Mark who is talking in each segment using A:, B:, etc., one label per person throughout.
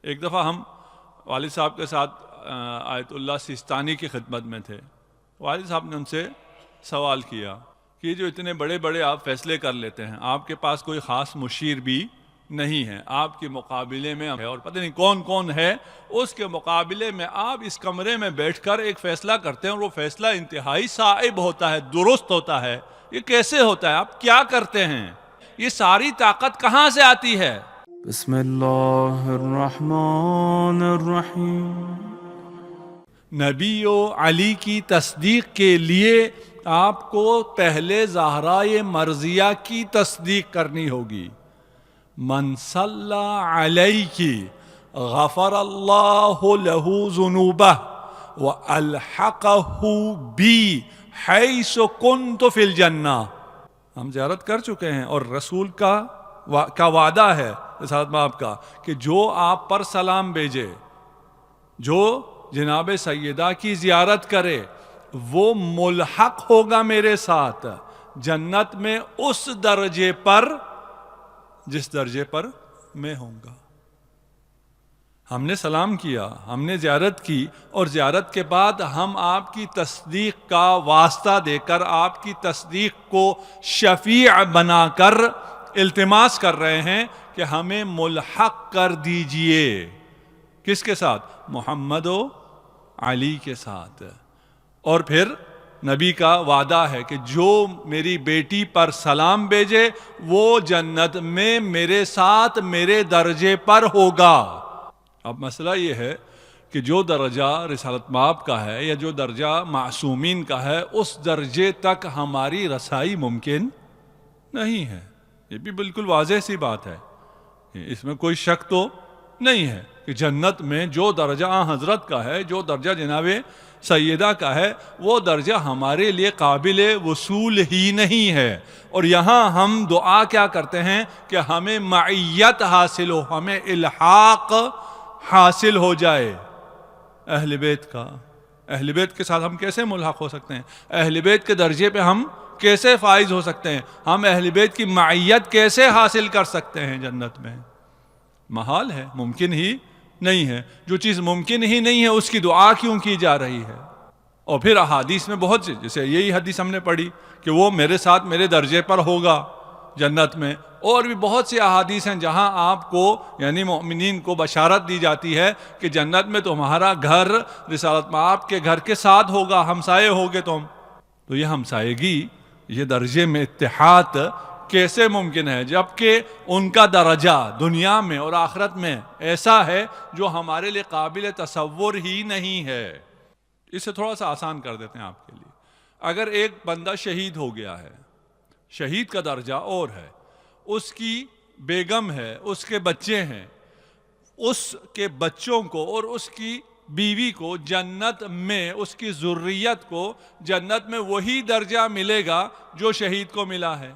A: ایک دفعہ ہم والد صاحب کے ساتھ آیت اللہ سیستانی کی خدمت میں تھے. والد صاحب نے ان سے سوال کیا کہ جو اتنے بڑے بڑے آپ فیصلے کر لیتے ہیں، آپ کے پاس کوئی خاص مشیر بھی نہیں ہے، آپ کے مقابلے میں ہے اور پتہ نہیں کون کون ہے، اس کے مقابلے میں آپ اس کمرے میں بیٹھ کر ایک فیصلہ کرتے ہیں اور وہ فیصلہ انتہائی صائب ہوتا ہے، درست ہوتا ہے. یہ کیسے ہوتا ہے؟ آپ کیا کرتے ہیں؟ یہ ساری طاقت کہاں سے آتی ہے؟
B: بسم اللہ الرحمن الرحیم.
A: نبی و علی کی تصدیق کے لیے آپ کو پہلے زہرائے مرضیہ کی تصدیق کرنی ہوگی. من صلی علیہ غفر اللہ لہ ذنوبہ والحقہ بی حیث کنت فی الجنہ. ہم زیارت کر چکے ہیں اور رسول کا وعدہ ہے رسالت مآب کا کہ جو آپ پر سلام بھیجے، جو جناب سیدہ کی زیارت کرے، وہ ملحق ہوگا میرے ساتھ جنت میں اس درجے پر جس درجے پر میں ہوں گا. ہم نے سلام کیا، ہم نے زیارت کی، اور زیارت کے بعد ہم آپ کی تصدیق کا واسطہ دے کر آپ کی تصدیق کو شفیع بنا کر التماس کر رہے ہیں کہ ہمیں ملحق کر دیجئے. کس کے ساتھ؟ محمد و علی کے ساتھ. اور پھر نبی کا وعدہ ہے کہ جو میری بیٹی پر سلام بھیجے وہ جنت میں میرے ساتھ میرے درجے پر ہوگا. اب مسئلہ یہ ہے کہ جو درجہ رسالت مآب کا ہے یا جو درجہ معصومین کا ہے، اس درجے تک ہماری رسائی ممکن نہیں ہے. یہ بھی بالکل واضح سی بات ہے، اس میں کوئی شک تو نہیں ہے کہ جنت میں جو درجہ حضرت کا ہے، جو درجہ جناب سیدہ کا ہے، وہ درجہ ہمارے لیے قابل وصول ہی نہیں ہے. اور یہاں ہم دعا کیا کرتے ہیں کہ ہمیں معیت حاصل ہو، ہمیں الحاق حاصل ہو جائے اہل بیت کا. اہل بیت کے ساتھ ہم کیسے ملحق ہو سکتے ہیں؟ اہل بیت کے درجے پہ ہم کیسے فائز ہو سکتے ہیں؟ ہم اہل بیت کی معیت کیسے حاصل کر سکتے ہیں جنت میں؟ محال ہے، ممکن ہی نہیں ہے. جو چیز ممکن ہی نہیں ہے اس کی دعا کیوں کی جا رہی ہے؟ اور پھر احادیث میں بہت سی، جیسے یہی حدیث ہم نے پڑھی کہ وہ میرے ساتھ میرے درجے پر ہوگا جنت میں. اور بھی بہت سی احادیث ہیں جہاں آپ کو یعنی مومنین کو بشارت دی جاتی ہے کہ جنت میں تمہارا گھر رسالت مآب کے گھر کے ساتھ ہوگا، ہمسائے ہوگے تم. تو یہ ہمسائیگی، یہ درجے میں اتحاد کیسے ممکن ہے جبکہ ان کا درجہ دنیا میں اور آخرت میں ایسا ہے جو ہمارے لیے قابل تصور ہی نہیں ہے. اسے تھوڑا سا آسان کر دیتے ہیں آپ کے لیے. اگر ایک بندہ شہید ہو گیا ہے، شہید کا درجہ اور ہے، اس کی بیگم ہے، اس کے بچے ہیں، اس کے بچوں کو اور اس کی بیوی کو جنت میں، اس کی ذریت کو جنت میں وہی درجہ ملے گا جو شہید کو ملا ہے.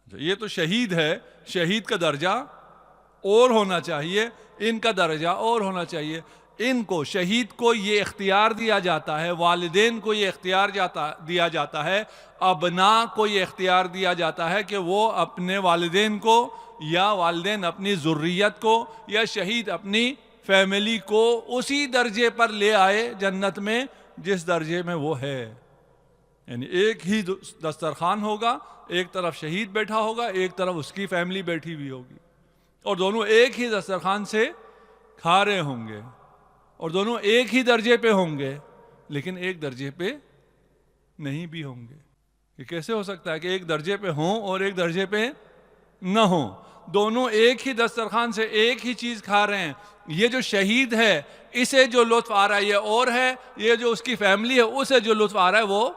A: یہ تو شہید ہے، شہید کا درجہ اور ہونا چاہیے، ان کا درجہ اور ہونا چاہیے. ان کو، شہید کو یہ اختیار دیا جاتا ہے، والدین کو یہ اختیار دیا جاتا ہے، ابناء کو یہ اختیار دیا جاتا ہے کہ وہ اپنے والدین کو یا والدین اپنی ذریت کو یا شہید اپنی فیملی کو اسی درجے پر لے آئے جنت میں جس درجے میں وہ ہے. یعنی ایک ہی دسترخوان ہوگا، ایک طرف شہید بیٹھا ہوگا، ایک طرف اس کی فیملی بیٹھی ہوئی ہوگی، اور دونوں ایک ہی دسترخوان سے کھا رہے ہوں گے اور دونوں ایک ہی درجے پہ ہوں گے، لیکن ایک درجے پہ نہیں بھی ہوں گے. یہ کیسے ہو سکتا ہے کہ ایک درجے پہ ہوں اور ایک درجے پہ نہ ہوں؟ دونوں ایک ہی دسترخوان سے ایک ہی چیز کھا رہے ہیں. یہ جو شہید ہے اسے جو لطف آ رہا ہے یہ اور ہے، یہ جو اس کی فیملی ہے اسے جو لطف آ رہا ہے وہ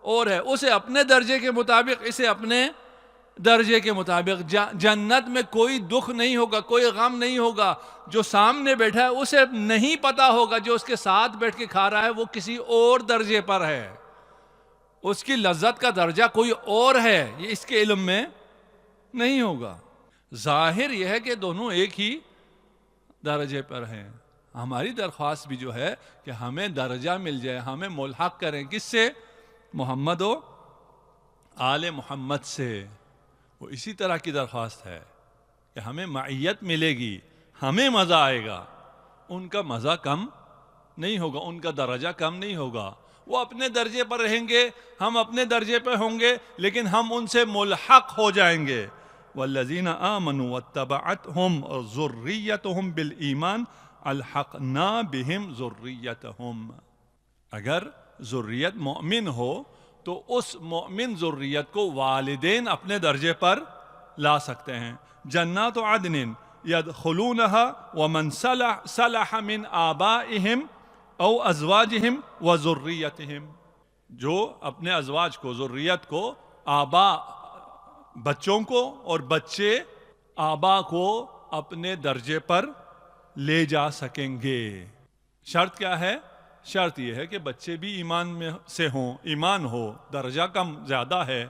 A: اور ہے. اسے اپنے درجے کے مطابق، اسے اپنے درجے کے مطابق. جنت میں کوئی دکھ نہیں ہوگا، کوئی غم نہیں ہوگا. جو سامنے بیٹھا ہے اسے نہیں پتا ہوگا جو اس کے ساتھ بیٹھ کے کھا رہا ہے وہ کسی اور درجے پر ہے، اس کی لذت کا درجہ کوئی اور ہے، یہ اس کے علم میں نہیں ہوگا. ظاہر یہ ہے کہ دونوں ایک ہی درجے پر ہیں. ہماری درخواست بھی جو ہے کہ ہمیں درجہ مل جائے، ہمیں ملحق کریں. کس سے؟ محمد و آل محمد سے. وہ اسی طرح کی درخواست ہے کہ ہمیں معیت ملے گی، ہمیں مزہ آئے گا. ان کا مزہ کم نہیں ہوگا، ان کا درجہ کم نہیں ہوگا. وہ اپنے درجے پر رہیں گے، ہم اپنے درجے پہ ہوں گے، لیکن ہم ان سے ملحق ہو جائیں گے. والذین آمنوا واتبعتہم ذریتہم بالایمان الحقنا بہم ذریتہم. اگر ذریت مومن ہو تو اس مومن ذریت کو والدین اپنے درجے پر لا سکتے ہیں. جنات عدن يدخلونها ومن صلح من آبائهم او ازواجهم وذریتهم. جو اپنے ازواج کو، ذریت کو، آبا بچوں کو اور بچے آبا کو اپنے درجے پر لے جا سکیں گے. شرط کیا ہے؟ شرط یہ ہے کہ بچے بھی ایمان میں سے ہوں، ایمان ہو، درجہ کم زیادہ ہے،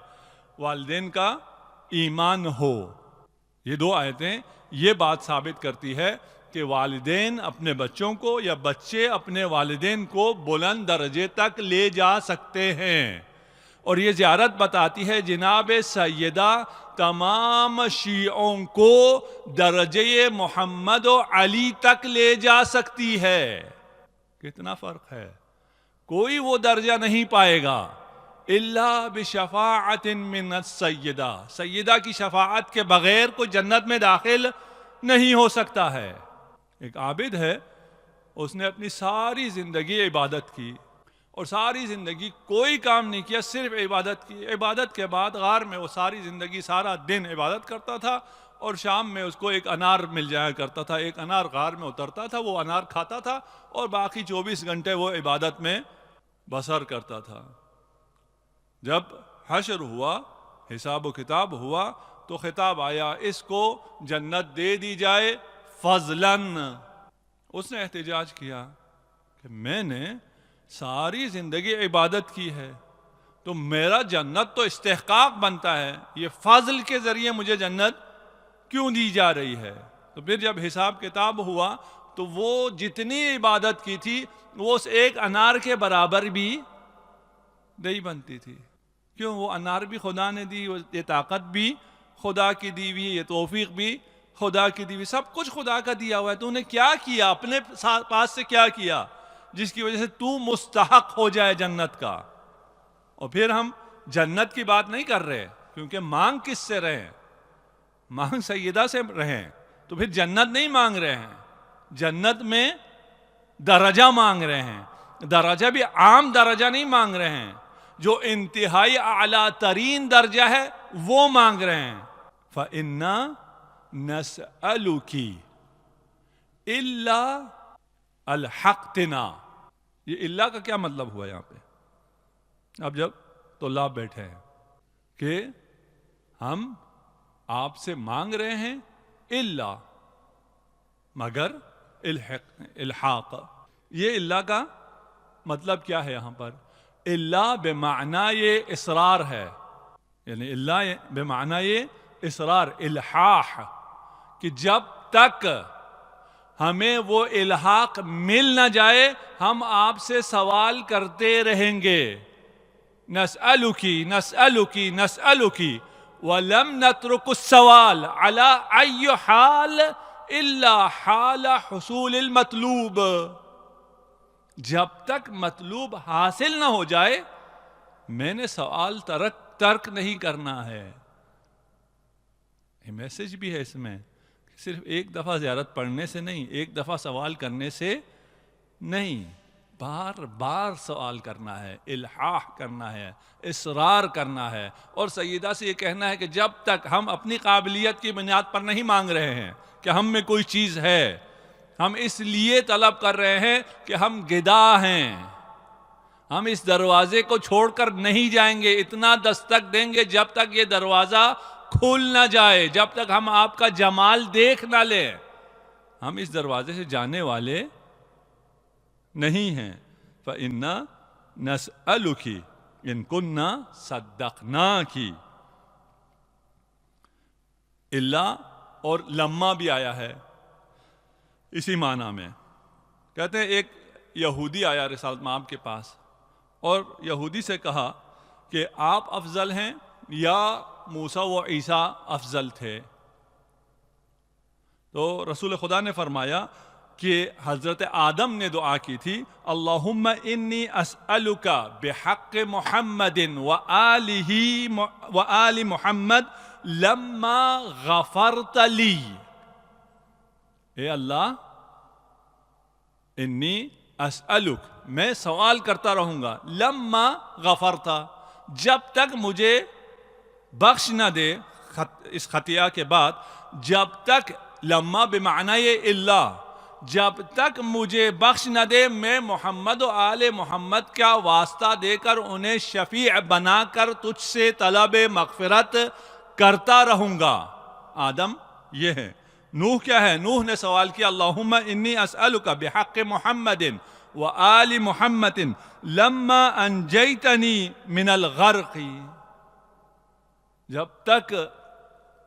A: والدین کا ایمان ہو. یہ دو آیتیں یہ بات ثابت کرتی ہے کہ والدین اپنے بچوں کو یا بچے اپنے والدین کو بلند درجے تک لے جا سکتے ہیں. اور یہ زیارت بتاتی ہے جناب سیدہ تمام شیعوں کو درجے محمد و علی تک لے جا سکتی ہے. کتنا فرق ہے. کوئی وہ درجہ نہیں پائے گا الا بشفاعت من السیدہ. سیدہ کی شفاعت کے بغیر کوئی جنت میں داخل نہیں ہو سکتا ہے. ایک عابد ہے، اس نے اپنی ساری زندگی عبادت کی اور ساری زندگی کوئی کام نہیں کیا، صرف عبادت کی. عبادت کے بعد غار میں وہ ساری زندگی سارا دن عبادت کرتا تھا اور شام میں اس کو ایک انار مل جایا کرتا تھا. ایک انار غار میں اترتا تھا، وہ انار کھاتا تھا اور باقی 24 گھنٹے وہ عبادت میں بسر کرتا تھا. جب حشر ہوا، حساب و کتاب ہوا، تو خطاب آیا اس کو جنت دے دی جائے فضلاً. اس نے احتجاج کیا کہ میں نے ساری زندگی عبادت کی ہے تو میرا جنت تو استحقاق بنتا ہے، یہ فضل کے ذریعے مجھے جنت کیوں دی جا رہی ہے؟ تو پھر جب حساب کتاب ہوا تو وہ جتنی عبادت کی تھی وہ اس ایک انار کے برابر بھی نہیں بنتی تھی. کیوں؟ وہ انار بھی خدا نے دی، یہ طاقت بھی خدا کی دی ہوئی، یہ توفیق بھی خدا کی دی ہوئی، سب کچھ خدا کا دیا ہوا ہے. تو نے کیا کیا؟ اپنے پاس سے کیا کیا جس کی وجہ سے تو مستحق ہو جائے جنت کا؟ اور پھر ہم جنت کی بات نہیں کر رہے، کیونکہ مانگ کس سے رہے ہیں؟ مانگ سیدہ سے رہے ہیں. تو پھر جنت نہیں مانگ رہے ہیں، جنت میں درجہ مانگ رہے ہیں. درجہ بھی عام درجہ نہیں مانگ رہے ہیں، جو انتہائی اعلیٰ ترین درجہ ہے وہ مانگ رہے ہیں. فَإِنَّا نَسْأَلُكِ إِلَّا الْحَقْتِنَا. یہ اللہ کا کیا مطلب ہوا یہاں پہ؟ اب جب طلاب بیٹھے ہیں کہ ہم آپ سے مانگ رہے ہیں اللہ، مگر الحاق. یہ اللہ کا مطلب کیا ہے یہاں پر؟ اللہ بمعنی یہ اصرار ہے، یعنی اللہ بمعنی یہ اصرار، الحاح، کہ جب تک ہمیں وہ الحاق مل نہ جائے ہم آپ سے سوال کرتے رہیں گے. نسألکی نسألکی نسألکی وَلَمْ نَتْرُكُ السَّوَالَ عَلَىٰ أَيُّ حَالٍ إِلَّا حَالَ حُصُولِ الْمَطْلُوبِ. جب تک مطلوب حاصل نہ ہو جائے میں نے سوال ترک نہیں کرنا ہے. یہ میسج بھی ہے اس میں، صرف ایک دفعہ زیارت پڑھنے سے نہیں، ایک دفعہ سوال کرنے سے نہیں، بار بار سوال کرنا ہے، الحاح کرنا ہے، اصرار کرنا ہے. اور سیدہ سے یہ کہنا ہے کہ جب تک ہم اپنی قابلیت کی بنیاد پر نہیں مانگ رہے ہیں کہ ہم میں کوئی چیز ہے، ہم اس لیے طلب کر رہے ہیں کہ ہم گدا ہیں، ہم اس دروازے کو چھوڑ کر نہیں جائیں گے، اتنا دستک دیں گے جب تک یہ دروازہ کھول نہ جائے، جب تک ہم آپ کا جمال دیکھ نہ لیں. ہم اس دروازے سے جانے والے نہیں ہیں. فَإِنَّا نَسْأَلُكِ إِن كُنَّا صَدَّقْنَاكِ. اللہ اور لما بھی آیا ہے اسی معنی میں. کہتے ہیں ایک یہودی آیا رسالت مآب کے پاس اور یہودی سے کہا کہ آپ افضل ہیں یا موسیٰ و عیسیٰ افضل تھے؟ تو رسول خدا نے فرمایا کہ حضرت آدم نے دعا کی تھی اللہم انی اسألک بحق محمد و آل محمد لما غفرت لی. اے اللہ انی اسألک، میں سوال کرتا رہوں گا، لما غفرتا، جب تک مجھے بخش نہ دے اس خطیہ کے بعد، جب تک، لما بمعنی اللہ، جب تک مجھے بخش نہ دے میں محمد و آل محمد کا واسطہ دے کر انہیں شفیع بنا کر تجھ سے طلب مغفرت کرتا رہوں گا. آدم یہ ہے. نوح کیا ہے؟ نوح نے سوال کیا اللہم انی اسألک بحق محمد و آل محمد لما انجیتنی من الغرق، جب تک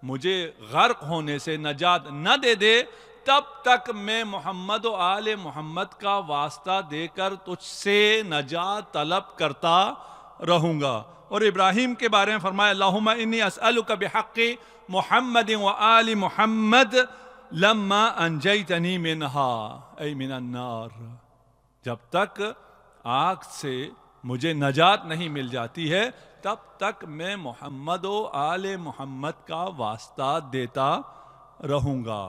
A: مجھے غرق ہونے سے نجات نہ دے دے تب تک میں محمد و آل محمد کا واسطہ دے کر تجھ سے نجات طلب کرتا رہوں گا. اور ابراہیم کے بارے میں فرمایا اللہم انی اسألک بحق محمد و آل محمد لما انجیتنی منہا ای من النار، جب تک آگ سے مجھے نجات نہیں مل جاتی ہے تب تک میں محمد و آل محمد کا واسطہ دیتا رہوں گا.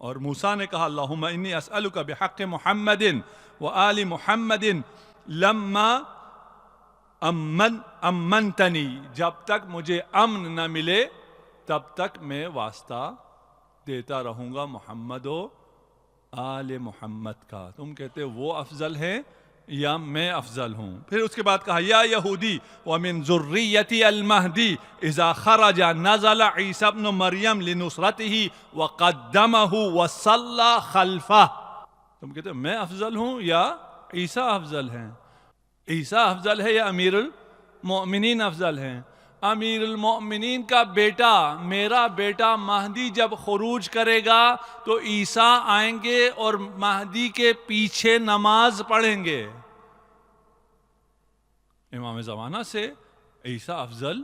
A: اور موسیٰ نے کہا اللہم انی اسألک بحق محمد و آل محمد لما امنتنی، جب تک مجھے امن نہ ملے تب تک میں واسطہ دیتا رہوں گا محمد و آل محمد کا. تم کہتے وہ افضل ہے یا میں افضل ہوں؟ پھر اس کے بعد کہا یا یہودی ومن ذریتی المہدی اذا خرج نزل عیسی ابن مریم لنصرته وقدمہ وصلی خلفہ. تم کہتے میں افضل ہوں یا عیسیٰ افضل ہیں؟ عیسیٰ افضل ہے یا امیر المؤمنین افضل ہیں؟ امیر المؤمنین کا بیٹا، میرا بیٹا مہدی جب خروج کرے گا تو عیسیٰ آئیں گے اور مہدی کے پیچھے نماز پڑھیں گے. امام زمانہ سے عیسیٰ افضل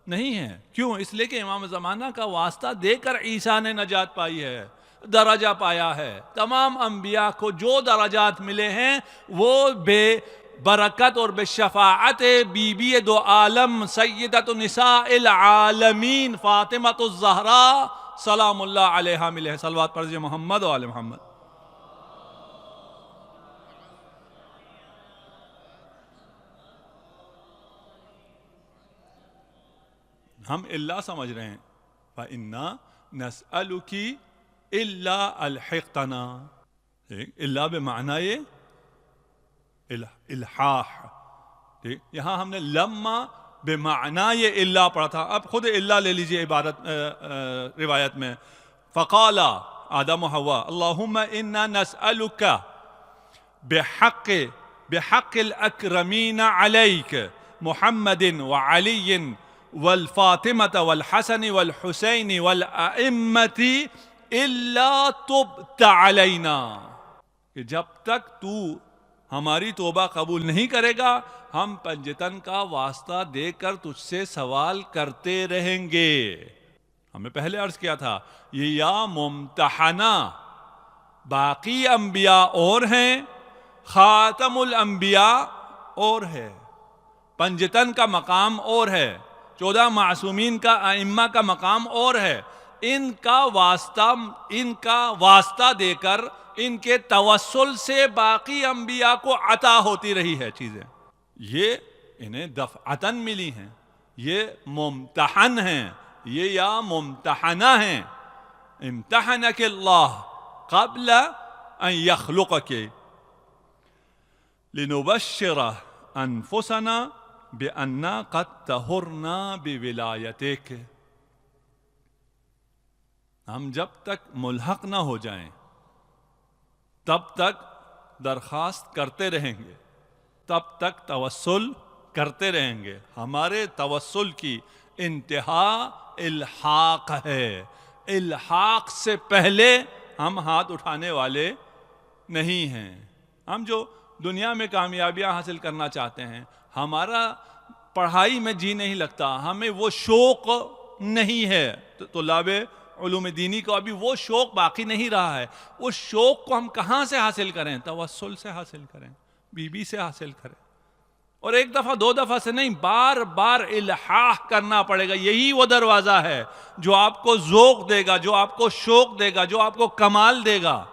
A: نہیں ہے. کیوں؟ اس لیے کہ امام زمانہ کا واسطہ دے کر عیسیٰ نے نجات پائی ہے، درجہ پایا ہے. تمام انبیاء کو جو درجات ملے ہیں وہ بے برکت اور بشفاعت بی بی دو عالم سیدۃ نساء العالمین فاطمۃ الزہراء سلام اللہ علیہا ملے ہیں. صلوات پڑھیے محمد و آل محمد. ہم اللہ سمجھ رہے ہیں فَإِنَّا نَسْأَلُكِ إِلَّا الْحِقْتَنَا. اللہ بمعنی الحاح. ٹھیک، یہاں ہم نے لما بمعنی اللہ پڑھا تھا، اب خود اللہ لے لیجئے عبارت روایت میں. فقال آدم و حوا اللہم انا نسألک بحق الاکرمین علیک محمد وعلی والفاطمة والحسن والحسین والائمة الا تبت علینا، کہ جب تک تو ہماری توبہ قبول نہیں کرے گا ہم پنجتن کا واسطہ دے کر تجھ سے سوال کرتے رہیں گے. ہمیں پہلے عرض کیا تھا یہ یا ممتحنہ، باقی انبیاء اور ہیں، خاتم الانبیاء اور ہے، پنجتن کا مقام اور ہے، 14 معصومین کا ائمہ کا مقام اور ہے. ان کا واسطہ دے کر ان کے توسل سے باقی انبیاء کو عطا ہوتی رہی ہے چیزیں. یہ انہیں دفعتاً ملی ہیں، یہ ممتحن ہیں، یہ یا ممتحنہ ہیں. امتحنک اللہ قبل ان یخلقک لنبشر انفسنا بأننا قد طہرنا بولایتک. ہم جب تک ملحق نہ ہو جائیں تب تک درخواست کرتے رہیں گے، تب تک توسل کرتے رہیں گے. ہمارے توسل کی انتہا الحاق ہے. الحاق سے پہلے ہم ہاتھ اٹھانے والے نہیں ہیں. ہم جو دنیا میں کامیابیاں حاصل کرنا چاہتے ہیں، ہمارا پڑھائی میں جی نہیں لگتا، ہمیں وہ شوق نہیں ہے. طلاب علوم دینی کو ابھی وہ شوق باقی نہیں رہا ہے. اس شوق کو ہم کہاں سے حاصل کریں؟ توسل سے حاصل کریں، بی بی سے حاصل کریں. اور ایک دفعہ دو دفعہ سے نہیں، بار بار الحاح کرنا پڑے گا. یہی وہ دروازہ ہے جو آپ کو ذوق دے گا، جو آپ کو شوق دے گا، جو آپ کو کمال دے گا،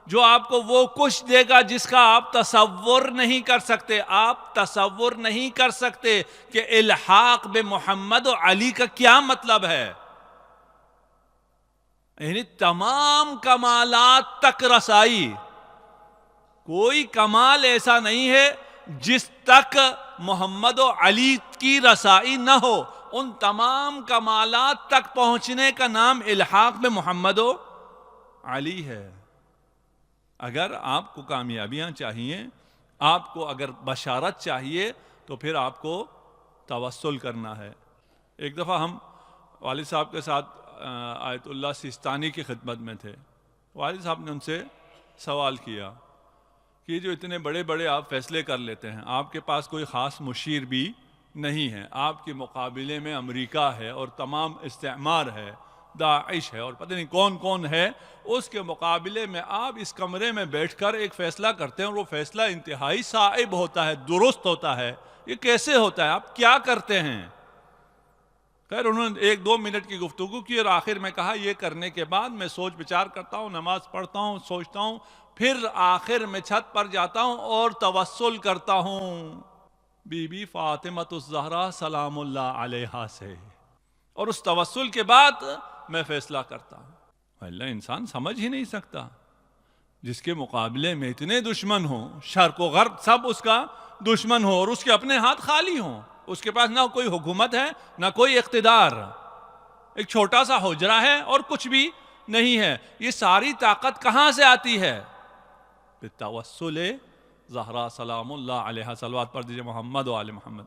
A: جو آپ کو وہ کچھ دے گا جس کا آپ تصور نہیں کر سکتے. آپ تصور نہیں کر سکتے کہ الحاق بے محمد و علی کا کیا مطلب ہے. یعنی تمام کمالات تک رسائی. کوئی کمال ایسا نہیں ہے جس تک محمد و علی کی رسائی نہ ہو. ان تمام کمالات تک پہنچنے کا نام الحاق بے محمد و علی ہے. اگر آپ کو کامیابیاں چاہیے، آپ کو اگر بشارت چاہیے، تو پھر آپ کو توسل کرنا ہے. ایک دفعہ ہم والد صاحب کے ساتھ آیت اللہ سیستانی کی خدمت میں تھے. والد صاحب نے ان سے سوال کیا کہ جو اتنے بڑے بڑے آپ فیصلے کر لیتے ہیں، آپ کے پاس کوئی خاص مشیر بھی نہیں ہے، آپ کے مقابلے میں امریکہ ہے اور تمام استعمار ہے، داعش ہے اور پتہ نہیں کون کون ہے، اس کے مقابلے میں آپ اس کمرے میں بیٹھ کر ایک فیصلہ کرتے ہیں اور وہ فیصلہ انتہائی صائب ہوتا ہے، درست ہوتا ہے. یہ کیسے ہوتا ہے؟ آپ کیا کرتے ہیں؟ خیر انہوں نے 1-2 منٹ کی گفتگو کی اور آخر میں کہا یہ کرنے کے بعد میں سوچ بچار کرتا ہوں، نماز پڑھتا ہوں، سوچتا ہوں، پھر آخر میں چھت پر جاتا ہوں اور توسل کرتا ہوں بی بی فاطمۃ الزہرا سلام اللہ علیہا سے، اور اس توسل کے بعد میں فیصلہ کرتا ہوں. اللہ انسان سمجھ ہی نہیں سکتا جس کے مقابلے میں اتنے دشمن ہوں، شرق و غرب سب اس کا دشمن ہو اور اس کے اپنے ہاتھ خالی ہوں. اس کے پاس نہ کوئی حکومت ہے، نہ کوئی اقتدار، ایک چھوٹا سا حجرہ ہے اور کچھ بھی نہیں ہے. یہ ساری طاقت کہاں سے آتی ہے؟ بالتوسل زہرا سلام اللہ علیہ. صلوات پڑھ دیجئے محمد و آل محمد.